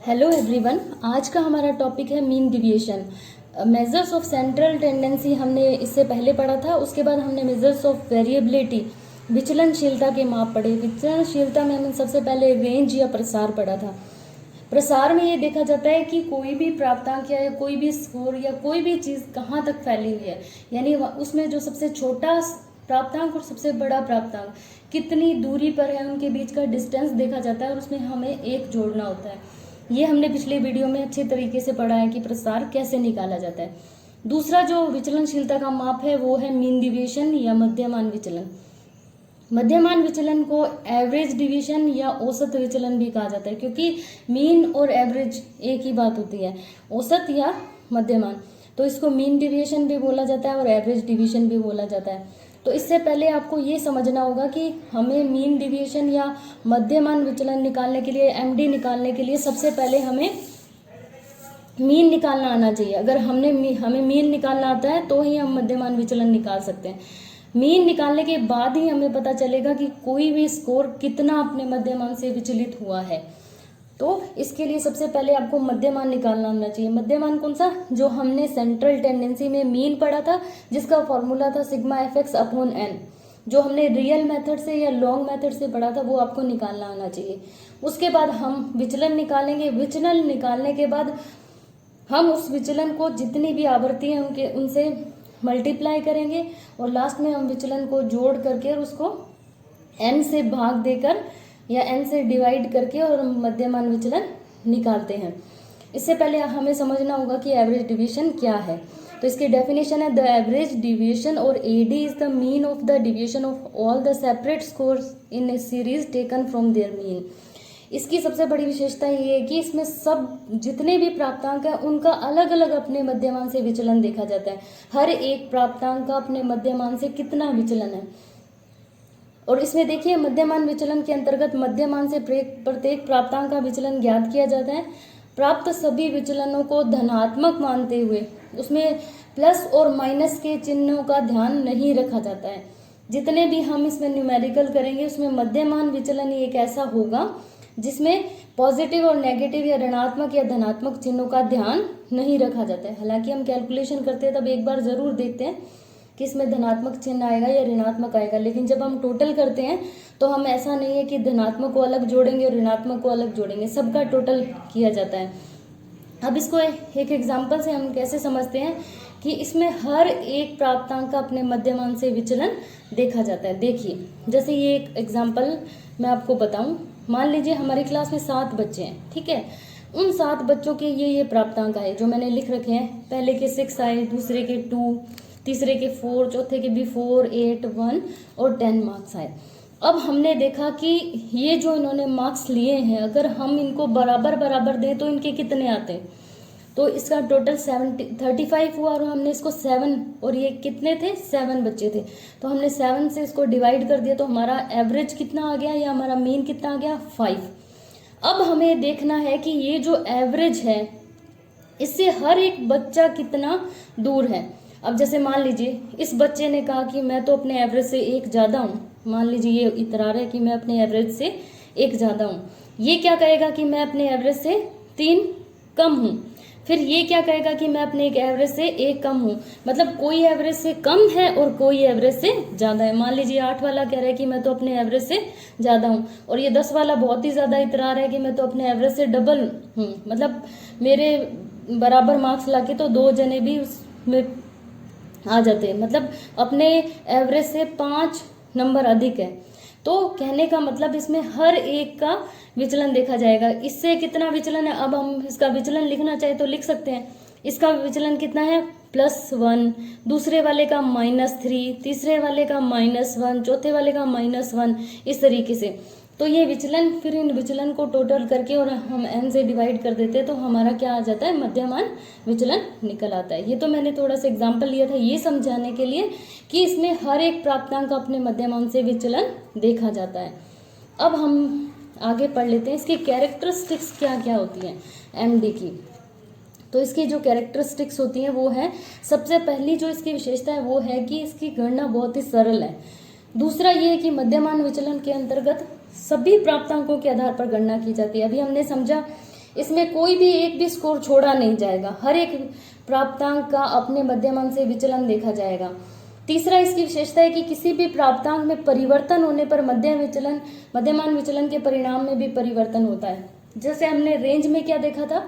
Hello everyone. आज का हमारा टॉपिक है mean deviation. Measures of central tendency हमने इससे पहले पढ़ा था। उसके बाद हमने मेजर्स ऑफ वेरिएबिलिटी, विचलनशीलता के माप पढ़े। विचलनशीलता में हमने सबसे पहले रेंज या प्रसार पढ़ा था। प्रसार में ये देखा जाता है कि कोई भी प्राप्तांक या कोई भी स्कोर या कोई भी चीज़ कहाँ तक फैली हुई है, यानी उसमें जो सबसे छोटा प्राप्तांक और सबसे बड़ा प्राप्तांक कितनी दूरी पर है, उनके बीच का डिस्टेंस देखा जाता है और उसमें हमें एक जोड़ना होता है। ये हमने पिछले वीडियो में अच्छे तरीके से पढ़ा है कि प्रसार कैसे निकाला जाता है। दूसरा जो विचलनशीलता का माप है वो है मीन डिविएशन या मध्यमान विचलन। मध्यमान विचलन को एवरेज डिवीजन या औसत विचलन भी कहा जाता है, क्योंकि मीन और एवरेज एक ही बात होती है, औसत या मध्यमान। तो इसको मीन डिविएशन भी बोला जाता है और एवरेज डिवीजन भी बोला जाता है। तो इससे पहले आपको ये समझना होगा कि हमें मीन डिविएशन या मध्यमान विचलन निकालने के लिए, एमडी निकालने के लिए सबसे पहले हमें मीन निकालना आना चाहिए। अगर हमें मीन निकालना आता है तो ही हम मध्यमान विचलन निकाल सकते हैं। मीन निकालने के बाद ही हमें पता चलेगा कि कोई भी स्कोर कितना अपने मध्यमान से विचलित हुआ है। तो इसके लिए सबसे पहले आपको मध्यमान निकालना आना चाहिए। मध्यमान कौन सा? जो हमने सेंट्रल टेंडेंसी में मीन पढ़ा था, जिसका फॉर्मूला था sigma F X upon N. जो हमने रियल मेथड से या लॉन्ग मेथड से पढ़ा था वो आपको निकालना आना चाहिए। उसके बाद हम विचलन निकालेंगे। विचलन निकालने के बाद हम उस विचलन को जितनी भी आवृत्ति है उनसे मल्टीप्लाई करेंगे और लास्ट में हम विचलन को जोड़ करके और उसको n से भाग देकर या n से डिवाइड करके और मध्यमान विचलन निकालते हैं। इससे पहले हमें समझना होगा कि एवरेज डिवीजन क्या है। तो इसकी डेफिनेशन है द एवरेज डिवीजन और AD is the mean of the division of all the separate scores in a series taken from their mean. इसकी सबसे बड़ी विशेषता ये है कि इसमें सब जितने भी प्राप्तांक हैं उनका अलग अलग अपने मध्यमान से विचलन देखा जाता है। हर एक प्राप्तांक का अपने मध्यमान से कितना विचलन है। और इसमें देखिए, मध्यमान विचलन के अंतर्गत मध्यमान से प्रत्येक प्राप्तांक का विचलन ज्ञात किया जाता है। प्राप्त सभी विचलनों को धनात्मक मानते हुए उसमें प्लस और माइनस के चिन्हों का ध्यान नहीं रखा जाता है। जितने भी हम इसमें न्यूमेरिकल करेंगे उसमें मध्यमान विचलन एक ऐसा होगा जिसमें पॉजिटिव और नेगेटिव या ऋणात्मक या धनात्मक चिन्हों का ध्यान नहीं रखा जाता है। हालांकि हम कैलकुलेशन करते हैं तब एक बार जरूर देखते हैं कि इसमें धनात्मक चिन्ह आएगा या ऋणात्मक आएगा, लेकिन जब हम टोटल करते हैं तो हम ऐसा नहीं है कि धनात्मक को अलग जोड़ेंगे और ऋणात्मक को अलग जोड़ेंगे, सबका टोटल किया जाता है। अब इसको एक एग्जाम्पल से हम कैसे समझते हैं कि इसमें हर एक प्राप्तांक का अपने मध्यमान से विचलन देखा जाता है। देखिए, जैसे ये एक एग्जाम्पल मैं आपको बताऊं। मान लीजिए हमारी क्लास में 7 बच्चे हैं, ठीक है। उन 7 बच्चों के ये प्राप्तांक आए जो मैंने लिख रखे हैं। पहले के 6 आए, दूसरे के 2, तीसरे के 4, चौथे के भी 4, 8, 1 और 10 मार्क्स आए। अब हमने देखा कि ये जो इन्होंने मार्क्स लिए हैं, अगर हम इनको बराबर बराबर दें तो इनके कितने आते हैं। तो इसका टोटल 35 हुआ और हमने इसको 7, और ये कितने थे? 7 बच्चे थे, तो हमने 7 से इसको डिवाइड कर दिया तो हमारा एवरेज कितना आ गया या हमारा मीन कितना आ गया? 5। अब हमें देखना है कि ये जो एवरेज है इससे हर एक बच्चा कितना दूर है। अब जैसे मान लीजिए इस बच्चे ने कहा कि मैं तो अपने एवरेज से 1 ज़्यादा हूँ। मान लीजिए ये इतरा रहा है कि मैं अपने एवरेज से 1 ज़्यादा हूँ। ये क्या कहेगा कि मैं अपने एवरेज से 3 कम हूँ। फिर ये क्या कहेगा कि मैं अपने एक एवरेज से 1 कम हूँ। मतलब कोई एवरेज से कम है और कोई एवरेज से ज़्यादा है। मान लीजिए 8 वाला कह रहा है कि मैं तो अपने एवरेज से ज़्यादा हूँ, और ये 10 वाला बहुत ही ज़्यादा इतरा रहा है कि मैं तो अपने एवरेज से डबल हूँ। मतलब मेरे बराबर मार्क्स लाके तो 2 जने भी उसमें आ जाते हैं, मतलब अपने एवरेज से 5 नंबर अधिक है। तो कहने का मतलब इसमें हर एक का विचलन देखा जाएगा। इससे कितना विचलन है, अब हम इसका विचलन लिखना चाहे तो लिख सकते हैं। इसका विचलन कितना है? +1, दूसरे वाले का -3, तीसरे वाले का -1, चौथे वाले का -1, इस तरीके से। तो ये विचलन, फिर इन विचलन को टोटल करके और हम n से डिवाइड कर देते हैं तो हमारा क्या आ जाता है? मध्यमान विचलन निकल आता है। ये तो मैंने थोड़ा सा एग्जांपल लिया था ये समझाने के लिए कि इसमें हर एक प्राप्तांक का अपने मध्यमान से विचलन देखा जाता है। अब हम आगे पढ़ लेते हैं इसकी कैरेक्टरिस्टिक्स क्या क्या होती हैं एमडी की। तो इसकी जो कैरेक्टरिस्टिक्स होती हैं वो है, सबसे पहली जो इसकी विशेषता है वो है कि इसकी गणना बहुत ही सरल है। दूसरा ये है कि मध्यमान विचलन के अंतर्गत सभी प्राप्तांकों के आधार पर गणना की जाती है। अभी हमने समझा इसमें कोई भी एक भी स्कोर छोड़ा नहीं जाएगा, हर एक प्राप्तांक का अपने मध्यमान से विचलन देखा जाएगा। तीसरा इसकी विशेषता है कि किसी भी प्राप्तांक में परिवर्तन होने पर मध्यमान विचलन के परिणाम में भी परिवर्तन होता है। जैसे हमने रेंज में क्या देखा था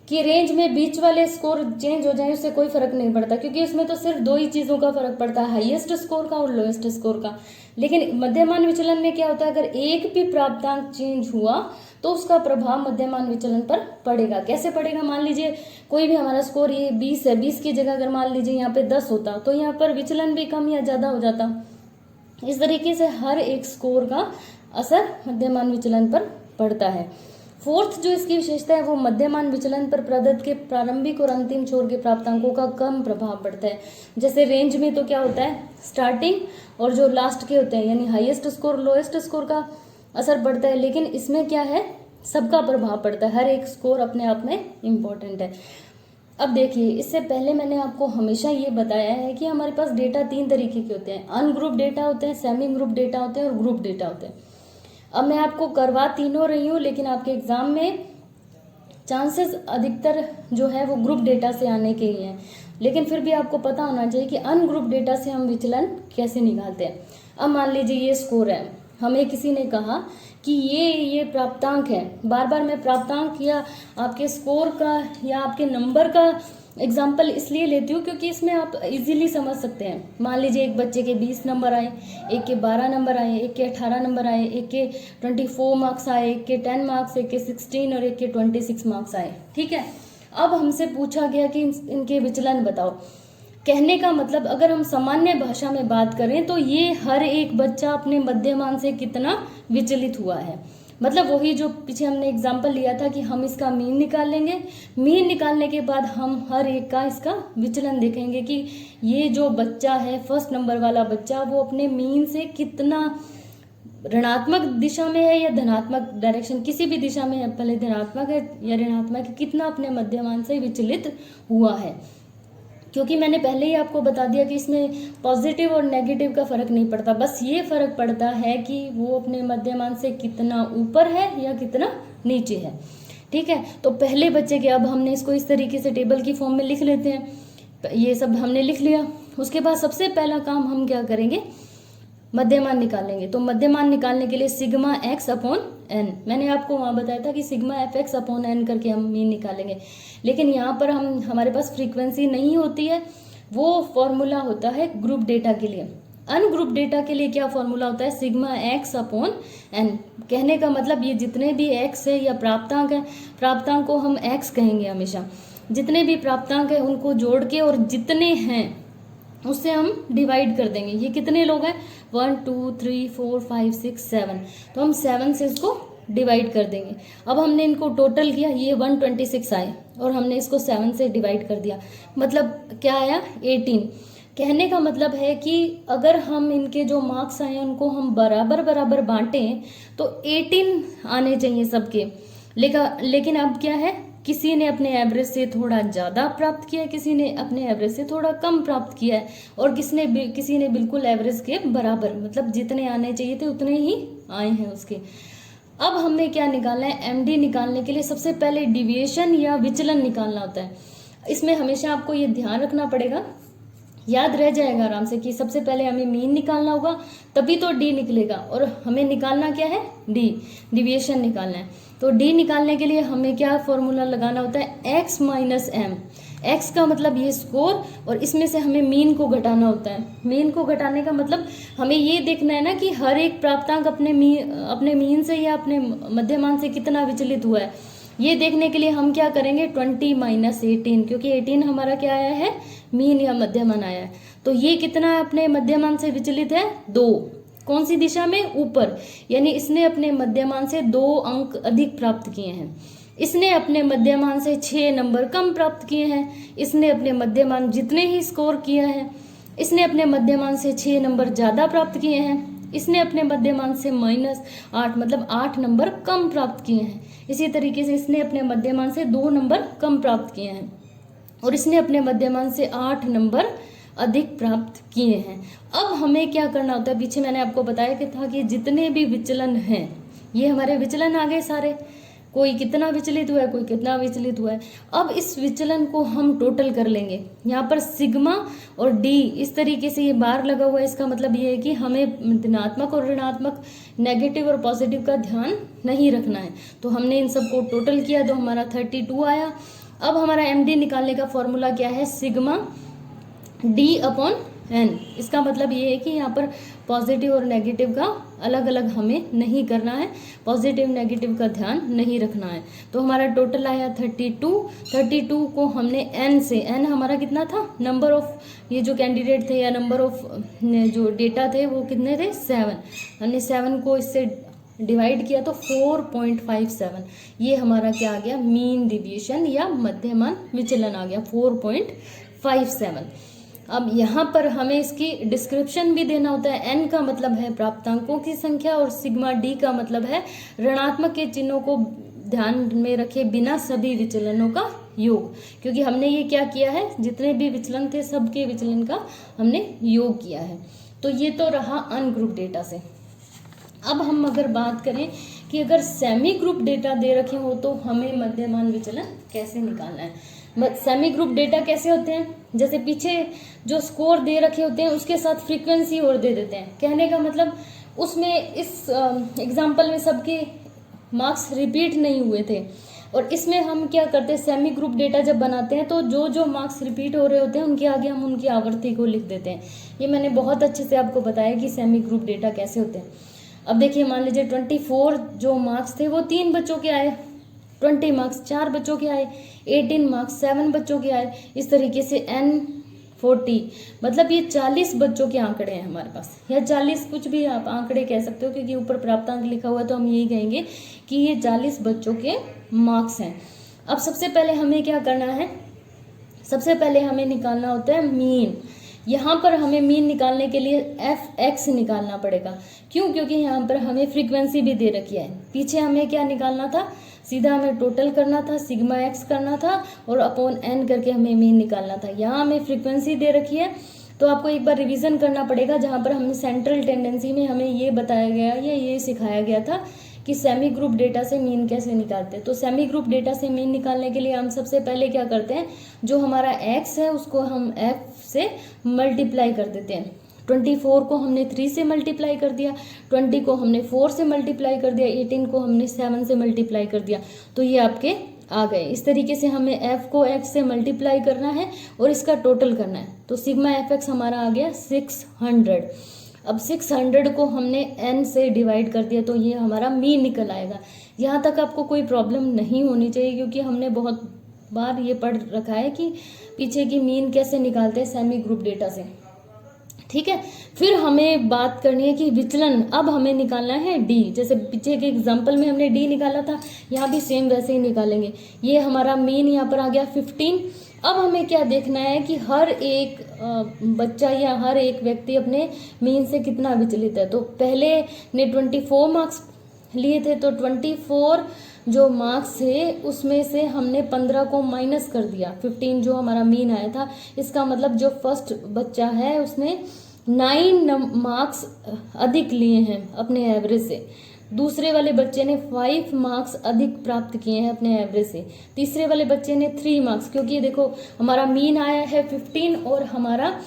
कि रेंज में बीच वाले स्कोर चेंज हो जाए उससे कोई फर्क नहीं पड़ता, क्योंकि उसमें तो सिर्फ दो ही चीजों का फर्क पड़ता है, हाईएस्ट स्कोर का और लोएस्ट स्कोर का। लेकिन मध्यमान विचलन में क्या होता है, अगर एक भी प्राप्तांक चेंज हुआ तो उसका प्रभाव मध्यमान विचलन पर पड़ेगा। कैसे पड़ेगा, मान लीजिए कोई भी हमारा स्कोर ये 20 है, 20 की जगह अगर मान लीजिए यहाँ पे 10 होता तो यहाँ पर विचलन भी कम या ज्यादा हो जाता। इस तरीके से हर एक स्कोर का असर मध्यमान विचलन पर पड़ता है। फोर्थ जो इसकी विशेषता है वो मध्यमान विचलन पर प्रदत्त के प्रारंभिक और अंतिम छोर के प्राप्तांकों का कम प्रभाव पड़ता है। जैसे रेंज में तो क्या होता है, स्टार्टिंग और जो लास्ट के होते हैं यानी हाईएस्ट स्कोर लोएस्ट स्कोर का असर पड़ता है, लेकिन इसमें क्या है, सबका प्रभाव पड़ता है, हर एक स्कोर अपने आप में इम्पोर्टेंट है। अब देखिए, इससे पहले मैंने आपको हमेशा ये बताया है कि हमारे पास डेटा 3 तरीके के होते हैं, अनग्रुप डेटा होते हैं, सेमी ग्रुप डेटा होते हैं और ग्रुप डेटा होते हैं। अब मैं आपको करवा तीनों रही हूँ, लेकिन आपके एग्जाम में चांसेस अधिकतर जो है वो ग्रुप डेटा से आने के ही हैं, लेकिन फिर भी आपको पता होना चाहिए कि अनग्रुप डेटा से हम विचलन कैसे निकालते हैं। अब मान लीजिए ये स्कोर है, हमें किसी ने कहा कि ये प्राप्तांक है, बार बार मैं प्राप्तांक या आपके स्कोर का या आपके नंबर का एग्जाम्पल इसलिए लेती हूँ क्योंकि इसमें आप इजीली समझ सकते हैं। मान लीजिए एक बच्चे के 20 नंबर आए, एक के 12 नंबर आए, एक के 18 नंबर आए, एक के 24 मार्क्स आए, एक के 10 मार्क्स, एक के 16 और एक के 26 मार्क्स आए। ठीक है, अब हमसे पूछा गया कि इनके विचलन बताओ। कहने का मतलब अगर हम सामान्य भाषा में बात करें तो ये हर एक बच्चा अपने मध्यमान से कितना विचलित हुआ है, मतलब वही जो पीछे हमने एग्जाम्पल लिया था कि हम इसका मीन निकाल लेंगे, मीन निकालने के बाद हम हर एक का इसका विचलन देखेंगे कि ये जो बच्चा है फर्स्ट नंबर वाला बच्चा वो अपने मीन से कितना ऋणात्मक दिशा में है या धनात्मक डायरेक्शन, किसी भी दिशा में है, पहले धनात्मक है या ऋणात्मक है, कितना अपने मध्यमान से विचलित हुआ है। क्योंकि मैंने पहले ही आपको बता दिया कि इसमें पॉजिटिव और नेगेटिव का फर्क नहीं पड़ता, बस ये फर्क पड़ता है कि वो अपने मध्यमान से कितना ऊपर है या कितना नीचे है। ठीक है, तो पहले बच्चे के, अब हमने इसको इस तरीके से टेबल की फॉर्म में लिख लेते हैं। ये सब हमने लिख लिया, उसके बाद सबसे पहला काम हम क्या करेंगे, मध्यमान निकालेंगे। तो मध्यमान निकालने के लिए सिग्मा एक्स अपॉन एन, मैंने आपको वहाँ बताया था कि sigma F X upon N करके हम मीन निकालेंगे, लेकिन यहाँ पर हमारे पास फ्रीक्वेंसी नहीं होती है, वो फॉर्मूला होता है ग्रुप डेटा के लिए। अनग्रुप डेटा के लिए क्या फॉर्मूला होता है, सिग्मा एक्स अपॉन एन। कहने का मतलब ये जितने भी एक्स है या प्राप्तांक है, प्राप्तांक को हम एक्स कहेंगे हमेशा, जितने भी प्राप्तांक है उनको जोड़ के और जितने हैं उससे हम डिवाइड कर देंगे। ये कितने लोग हैं, 1 2 3 4 5 6 7, तो हम 7 से इसको डिवाइड कर देंगे। अब हमने इनको टोटल किया, ये 126 आए और हमने इसको 7 से डिवाइड कर दिया, मतलब क्या आया 18। कहने का मतलब है कि अगर हम इनके जो मार्क्स आए उनको हम बराबर बराबर बांटें तो 18 आने चाहिए सबके, लेकिन अब क्या है, किसी ने अपने एवरेज से थोड़ा ज़्यादा प्राप्त किया है, किसी ने अपने एवरेज से थोड़ा कम प्राप्त किया है और किसी ने बिल्कुल एवरेज के बराबर, मतलब जितने आने चाहिए थे उतने ही आए हैं उसके। अब हमें क्या निकालना है, एमडी निकालने के लिए सबसे पहले डिविएशन या विचलन निकालना होता है। इसमें हमेशा आपको ये ध्यान रखना पड़ेगा, याद रह जाएगा आराम से कि सबसे पहले हमें मीन निकालना होगा तभी तो डी निकलेगा, और हमें निकालना क्या है, डी, डिविएशन निकालना है। तो डी निकालने के लिए हमें क्या फॉर्मूला लगाना होता है, एक्स माइनस एम। एक्स का मतलब ये स्कोर और इसमें से हमें मीन को घटाना होता है। मीन को घटाने का मतलब हमें ये देखना है ना कि हर एक प्राप्तांक अपने मीन से या अपने मध्यमान से कितना विचलित हुआ है। ये देखने के लिए हम क्या करेंगे, 20 माइनस 18, क्योंकि 18 हमारा क्या आया है, मीन या मध्यमान आया है। तो ये कितना अपने मध्यमान से विचलित है, 2। कौन सी दिशा में, ऊपर, यानी इसने अपने मध्यमान से 2 अंक अधिक प्राप्त किए हैं। इसने अपने मध्यमान से 6 नंबर कम प्राप्त किए हैं। इसने अपने मध्यमान जितने ही स्कोर किया है, इसने अपने मध्यमान से 6 नंबर ज़्यादा प्राप्त किए हैं। इसने अपने मध्यमान से -8 मतलब 8 नंबर कम प्राप्त किए हैं। इसी तरीके से इसने अपने मध्यमान से 2 नंबर कम प्राप्त किए हैं और इसने अपने मध्यमान से 8 नंबर अधिक प्राप्त किए हैं। अब हमें क्या करना होता है, पीछे मैंने आपको बताया कि था कि जितने भी विचलन हैं, ये हमारे विचलन आ गए सारे, कोई कितना विचलित हुआ है, कोई कितना विचलित हुआ है। अब इस विचलन को हम टोटल कर लेंगे। यहाँ पर सिग्मा और डी इस तरीके से ये बार लगा हुआ है, इसका मतलब ये है कि हमें धनात्मक और ऋणात्मक, नेगेटिव और पॉजिटिव का ध्यान नहीं रखना है। तो हमने इन सबको टोटल किया तो हमारा 32 आया। अब हमारा एमडी निकालने का फॉर्मूला क्या है, सिग्मा डी अपॉन एन। इसका मतलब ये है कि यहाँ पर पॉजिटिव और नेगेटिव का अलग अलग हमें नहीं करना है, पॉजिटिव नेगेटिव का ध्यान नहीं रखना है। तो हमारा टोटल आया 32 को हमने एन से, एन हमारा कितना था, नंबर ऑफ ये जो कैंडिडेट थे या नंबर ऑफ जो डेटा थे वो कितने थे, 7। हमने 7 को इससे डिवाइड किया तो 4.57। ये हमारा क्या आ गया, मीन डिविएशन या मध्यमान विचलन आ गया 4.57। अब यहाँ पर हमें इसकी डिस्क्रिप्शन भी देना होता है। एन का मतलब है प्राप्तांकों की संख्या और सिग्मा डी का मतलब है ऋणात्मक के चिन्हों को ध्यान में रखे बिना सभी विचलनों का योग। क्योंकि हमने ये क्या किया है, जितने भी विचलन थे सबके विचलन का हमने योग किया है। तो ये तो रहा अनग्रुप डेटा से। अब हम अगर बात करें कि अगर सेमी ग्रुप डेटा दे रखे हो तो हमें मध्यमान विचलन कैसे निकालना है। सेमी ग्रुप डेटा कैसे होते हैं, जैसे पीछे जो स्कोर दे रखे होते हैं उसके साथ फ्रीक्वेंसी और दे देते हैं। कहने का मतलब उसमें इस एग्जाम्पल में सबके मार्क्स रिपीट नहीं हुए थे, और इसमें हम क्या करते हैं, सेमी ग्रुप डेटा जब बनाते हैं तो जो जो मार्क्स रिपीट हो रहे होते हैं उनके आगे हम उनकी आवर्ती को लिख देते हैं। ये मैंने बहुत अच्छे से आपको बताया कि सेमी ग्रुप डेटा कैसे होते हैं। अब देखिए, मान लीजिए 24 जो मार्क्स थे वो 3 बच्चों के आए, 20 मार्क्स 4 बच्चों के आए, 18 मार्क्स 7 बच्चों के आए। इस तरीके से N40 मतलब ये 40 बच्चों के आंकड़े हैं हमारे पास, या 40 कुछ भी आप आंकड़े कह सकते हो, क्योंकि ऊपर प्राप्तांक लिखा हुआ है तो हम यही कहेंगे कि ये 40 बच्चों के मार्क्स हैं। अब सबसे पहले हमें क्या करना है, सबसे पहले हमें निकालना होता है मीन। यहाँ पर हमें मीन निकालने के लिए fx निकालना पड़ेगा। क्यों, क्योंकि यहाँ पर हमें फ्रीक्वेंसी भी दे रखी है। पीछे हमें क्या निकालना था, सीधा हमें टोटल करना था, सिग्मा एक्स करना था और अपॉन एन करके हमें मीन निकालना था। यहाँ हमें फ्रीक्वेंसी दे रखी है तो आपको एक बार रिवीजन करना पड़ेगा, जहाँ पर हमने सेंट्रल टेंडेंसी में हमें ये बताया गया या ये सिखाया गया था कि सेमी ग्रुप डेटा से मीन कैसे निकालते हैं। तो सेमी ग्रुप डेटा से मीन निकालने के लिए हम सबसे पहले क्या करते हैं, जो हमारा एक्स है उसको हम एफ से मल्टीप्लाई कर देते हैं। 24 को हमने 3 से मल्टीप्लाई कर दिया, 20 को हमने 4 से मल्टीप्लाई कर दिया, 18 को हमने 7 से मल्टीप्लाई कर दिया, तो ये आपके आ गए। इस तरीके से हमें f को x से मल्टीप्लाई करना है और इसका टोटल करना है। तो सिग्मा fx हमारा आ गया 600। अब 600 को हमने n से डिवाइड कर दिया तो ये हमारा मीन निकल आएगा। यहाँ तक आपको कोई प्रॉब्लम नहीं होनी चाहिए, क्योंकि हमने बहुत बार ये पढ़ रखा है कि पीछे की मीन कैसे निकालते हैं सेमी ग्रुप डेटा से। ठीक है, फिर हमें बात करनी है कि विचलन। अब हमें निकालना है डी। जैसे पीछे के एग्जांपल में हमने डी निकाला था, यहाँ भी सेम वैसे ही निकालेंगे। ये हमारा मीन यहाँ पर आ गया 15। अब हमें क्या देखना है कि हर एक बच्चा या हर एक व्यक्ति अपने मीन से कितना विचलित है। तो पहले ने 24 मार्क्स लिए थे, तो 24 जो मार्क्स थे उसमें से हमने 15 को माइनस कर दिया, 15 जो हमारा मीन आया था। इसका मतलब जो फर्स्ट बच्चा है उसने 9 मार्क्स अधिक लिए हैं अपने एवरेज से, दूसरे वाले बच्चे ने 5 मार्क्स अधिक प्राप्त किए हैं अपने एवरेज से, तीसरे वाले बच्चे ने 3 मार्क्स, क्योंकि देखो हमारा मीन आया है 15 और हमारा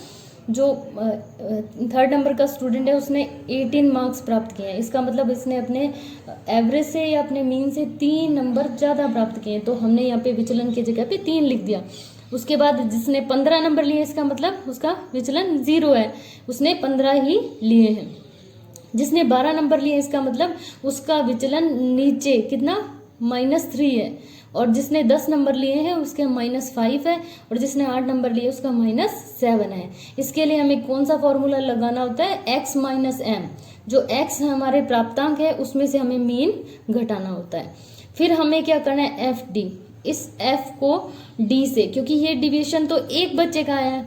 जो 3rd नंबर का स्टूडेंट है उसने 18 मार्क्स प्राप्त किए हैं। इसका मतलब इसने अपने एवरेज से या अपने मीन से 3 नंबर ज़्यादा प्राप्त किए हैं, तो हमने यहाँ पे विचलन की जगह पे 3 लिख दिया। उसके बाद जिसने 15 नंबर लिए, इसका मतलब उसका विचलन 0 है, उसने 15 ही लिए हैं। जिसने 12 नंबर लिए, इसका मतलब उसका विचलन नीचे कितना, -3 है, और जिसने 10 नंबर लिए हैं उसके -5 है, और जिसने 8 नंबर लिए उसका -7 है। इसके लिए हमें कौन सा फॉर्मूला लगाना होता है, x - m। जो x हमारे प्राप्तांक है उसमें से हमें मीन घटाना होता है। फिर हमें क्या करना है, एफ डी। इस f को d से, क्योंकि ये डिवीजन तो एक बच्चे का है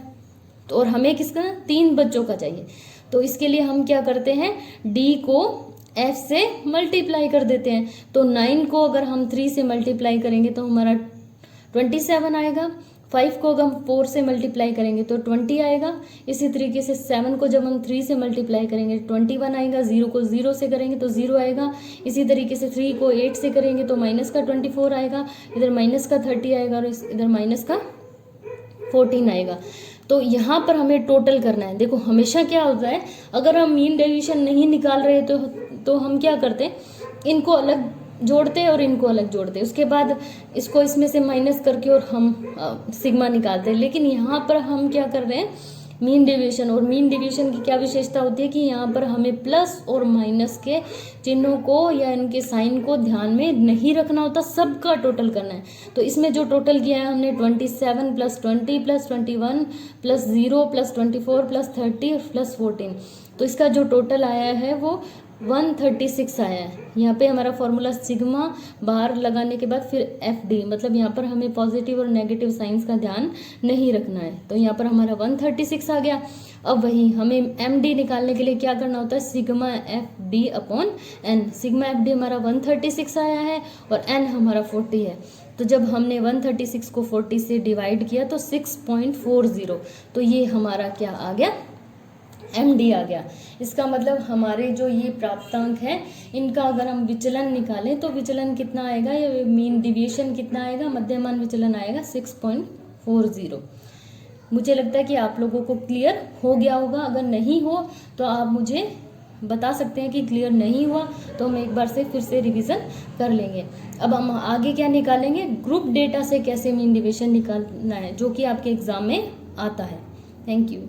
तो, और हमें किसका, 3 बच्चों का चाहिए, तो इसके लिए हम क्या करते हैं, d को f से मल्टीप्लाई कर देते हैं। तो 9 को अगर हम 3 से मल्टीप्लाई करेंगे तो हमारा 27 आएगा, 5 को अगर हम 4 से मल्टीप्लाई करेंगे तो 20 आएगा। इसी तरीके से 7 को जब हम 3 से मल्टीप्लाई करेंगे 21 आएगा। 0 को 0 से करेंगे तो 0 आएगा। इसी तरीके से 3 को 8 से करेंगे तो माइनस का 24 आएगा, इधर माइनस का 30 आएगा और इधर माइनस का 14 आएगा। तो यहाँ पर हमें टोटल करना है। देखो हमेशा क्या होता है, अगर हम मीन डेविएशन नहीं निकाल रहे तो हम क्या करते हैं, इनको अलग जोड़ते हैं और इनको अलग जोड़ते हैं, उसके बाद इसको इसमें से माइनस करके और हम सिग्मा निकालते हैं। लेकिन यहाँ पर हम क्या कर रहे हैं, मीन डेविएशन। और मीन डेविएशन की क्या विशेषता होती है कि यहाँ पर हमें प्लस और माइनस के चिन्हों को या इनके साइन को ध्यान में नहीं रखना होता, सबका टोटल करना है। तो इसमें जो टोटल किया है हमने 27 plus 20 plus 21 plus 0 plus 24 plus 30 plus 14, तो इसका जो टोटल आया है वो 136 आया है। यहाँ पे हमारा फॉर्मूला सिग्मा बाहर लगाने के बाद फिर एफ डी, मतलब यहाँ पर हमें पॉजिटिव और नेगेटिव साइंस का ध्यान नहीं रखना है। तो यहाँ पर हमारा 136 आ गया। अब वही हमें एम डी निकालने के लिए क्या करना होता है, sigma F D upon N. Sigma F D हमारा 136 आया है और एन हमारा 40 है। तो जब हमने 136 को 40 से डिवाइड किया तो 6.40, तो ये हमारा क्या आ गया, एम डी आ गया। इसका मतलब हमारे जो ये प्राप्तांक है इनका अगर हम विचलन निकालें तो विचलन कितना आएगा, ये मीन डिविएशन कितना आएगा, मध्यमान विचलन आएगा 6.40। मुझे लगता है कि आप लोगों को क्लियर हो गया होगा। अगर नहीं हो तो आप मुझे बता सकते हैं कि क्लियर नहीं हुआ, तो हम एक बार से फिर से रिवीजन कर लेंगे। अब हम आगे क्या निकालेंगे, ग्रुप डेटा से कैसे मीन डिविएशन निकालना है, जो कि आपके एग्जाम में आता है। Thank you.